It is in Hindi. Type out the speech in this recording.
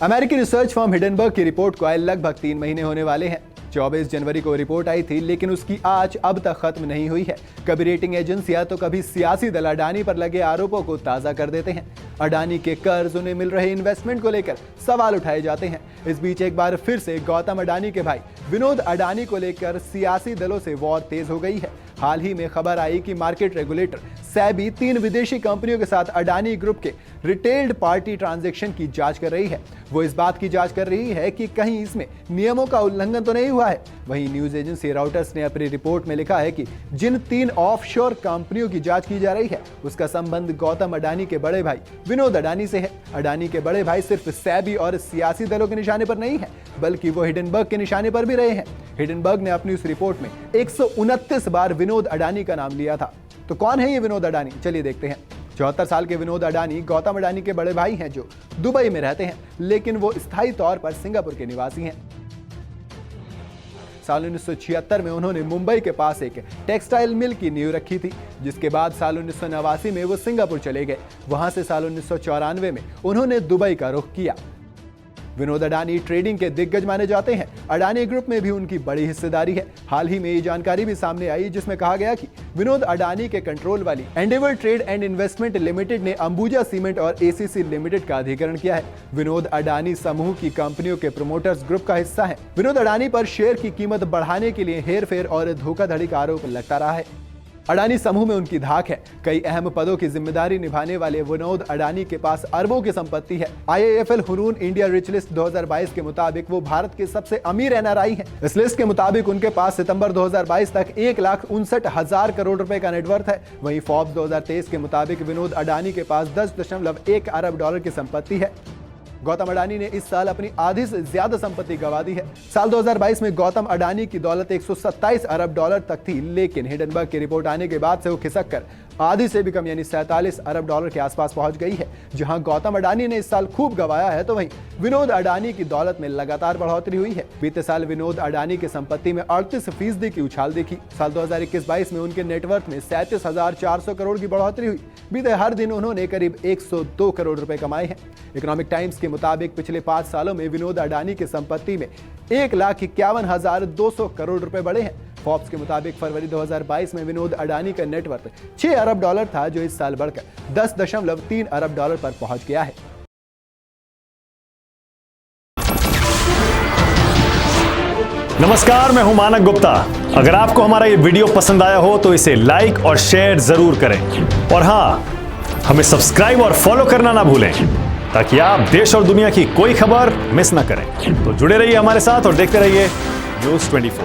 अमेरिकी रिसर्च फर्म हिडनबर्ग की रिपोर्ट को आए लगभग 3 महीने होने वाले हैं। 24 जनवरी को रिपोर्ट आई थी, लेकिन उसकी आंच अब तक खत्म नहीं हुई है। कभी रेटिंग एजेंसियां तो कभी सियासी दल अडानी पर लगे आरोपों को ताजा कर देते हैं। अडानी के कर्ज, उन्हें मिल रहे इन्वेस्टमेंट को लेकर सवाल उठाए जाते हैं। इस बीच एक बार फिर से गौतम अडानी के भाई विनोद अडानी को लेकर सियासी दलों से वॉर तेज हो गई है। हाल ही में खबर आई कि मार्केट रेगुलेटर सेबी 3 विदेशी कंपनियों के साथ अडानी ग्रुप के रिटेल्ड पार्टी ट्रांजैक्शन की जांच कर रही है। वो इस बात की जांच कर रही है कि कहीं इसमें नियमों का उल्लंघन तो नहीं हुआ है। वहीं न्यूज एजेंसी रॉयटर्स ने अपनी रिपोर्ट में लिखा है कि जिन 3 ऑफशोर कंपनियों की जांच की जा रही है, उसका संबंध गौतम अडानी के बड़े भाई विनोद अडानी से है। अडानी के बड़े भाई सिर्फ सेबी और सियासी दलों के निशाने पर नहीं है, बल्कि वो हिडनबर्ग के निशाने पर भी रहे हैं। हिडनबर्ग ने अपनी उस रिपोर्ट में 129 बार विनोद अडानी का नाम लिया था। तो कौन है ये विनोद अडानी? चलिए देखते हैं। 74 साल के विनोद अडानी गौतम अडानी के बड़े भाई हैं, जो दुबई में रहते हैं, लेकिन वो स्थायी तौर पर सिंगापुर के निवासी हैं। साल 1976 में उन्होंने मुंबई के पास एक टेक्सटाइल मिल की नींव रखी थी, जिसके बाद साल 1989 में वो सिंगापुर चले गए। वहां से साल 1994 में उन्होंने दुबई का रुख किया। विनोद अडानी ट्रेडिंग के दिग्गज माने जाते हैं। अडानी ग्रुप में भी उनकी बड़ी हिस्सेदारी है। हाल ही में ये जानकारी भी सामने आई, जिसमें कहा गया कि विनोद अडानी के कंट्रोल वाली Endeavour trade and investment limited ने अंबुजा सीमेंट और एसीसी लिमिटेड का अधिग्रहण किया है। विनोद अडानी समूह की कंपनियों के प्रोमोटर्स ग्रुप का हिस्सा है। विनोद अडानी पर शेयर की कीमत बढ़ाने के लिए हेरफेर और धोखाधड़ी का आरोप लगता रहा है। अडानी समूह में उनकी धाक है। कई अहम पदों की जिम्मेदारी निभाने वाले विनोद अडानी के पास अरबों की संपत्ति है। IIFL Hurun India rich list 2022 के मुताबिक वो भारत के सबसे अमीर NRI हैं। इस लिस्ट के मुताबिक उनके पास सितंबर 2022 तक 1,59,000 करोड़ रुपए का नेटवर्थ है। वहीं फोर्ब्स 2023 के मुताबिक विनोद अडानी के पास 10.1 अरब डॉलर की संपत्ति है। गौतम अडानी ने इस साल अपनी आधी से ज्यादा संपत्ति गंवा दी है। साल 2022 में गौतम अडानी की दौलत 127 अरब डॉलर तक थी, लेकिन हिडनबर्ग की रिपोर्ट आने के बाद से वो खिसक कर आधी से भी कम यानी 47 अरब डॉलर के आसपास पहुंच गई है। जहां गौतम अडानी ने इस साल खूब गंवाया है, तो वहीं विनोद अडानी की दौलत में लगातार बढ़ोतरी हुई है। बीते साल विनोद अडानी की संपत्ति में 38% की उछाल देखी। साल 2021-22 में उनके नेटवर्थ में 37,400 करोड़ की बढ़ोतरी हुई। बीते हर दिन उन्होंने करीब 102 करोड़ रुपए कमाए हैं। इकोनॉमिक टाइम्स के मुताबिक पिछले 5 सालों में विनोद अडानी की संपत्ति में 1,51,200 करोड़ रुपए बढ़े हैं। फोर्ब्स के मुताबिक फरवरी 2022 में विनोद अडानी का नेटवर्थ 6 अरब डॉलर था, जो इस साल बढ़कर 10.3 अरब डॉलर पर पहुंच गया है। नमस्कार, मैं हूं मानक गुप्ता। अगर आपको हमारा ये वीडियो पसंद आया हो तो इसे लाइक और शेयर जरूर करें, और हां, हमें सब्सक्राइब और फॉलो करना ना भूलें, ताकि आप देश और दुनिया की कोई खबर मिस ना करें। तो जुड़े रहिए हमारे साथ और देखते रहिए News 24।